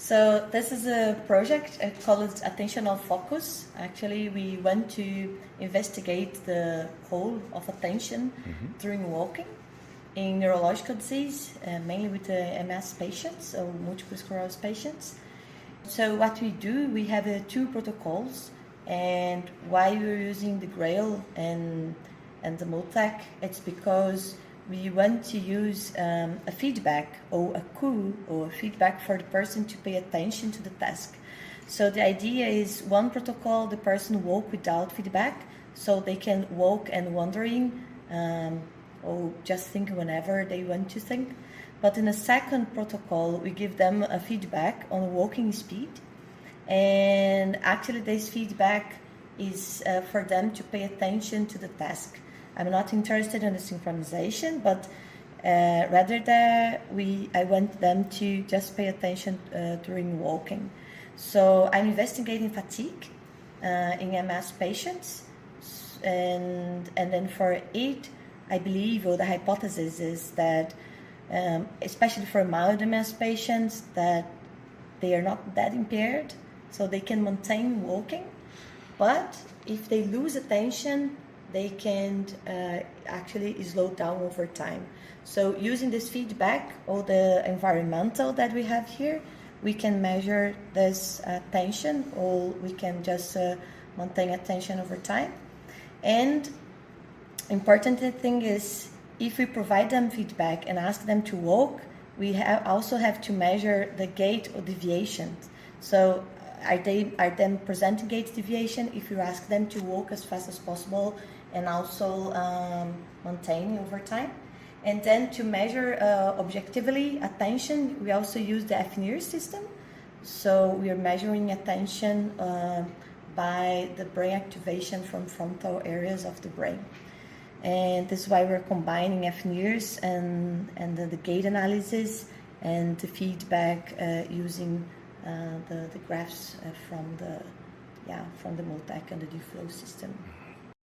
So this is a project called Attentional Focus. Actually, we went to investigate the role of attention during walking in neurological disease, mainly with the MS patients or multiple sclerosis patients. So what we do, we have two protocols, and why we're using the Grail and the Multec, it's because we want to use a feedback or a cue or a feedback for the person to pay attention to the task. So the idea is one protocol, the person walk without feedback, so they can walk and wandering or just think whenever they want to think. But in a second protocol, we give them a feedback on walking speed. And actually this feedback is for them to pay attention to the task. I'm not interested in the synchronization, but rather that I want them to just pay attention during walking. So I'm investigating fatigue in MS patients, and then for it, I believe, or the hypothesis is that, especially for mild MS patients, that they are not that impaired, so they can maintain walking. But if they lose attention, they can actually slow down over time. So using this feedback or the environmental that we have here, we can measure this attention, or we can just maintain attention over time. And important thing is, if we provide them feedback and ask them to walk, we also have to measure the gait or deviation. So are them presenting gait deviation if you ask them to walk as fast as possible and also maintain over time? And then to measure objectively attention, we also use the FNIR system. So we are measuring attention by the brain activation from frontal areas of the brain. And this is why we're combining FNIRs and the gait analysis and the feedback using the graphs from the Multec and the DFlow system.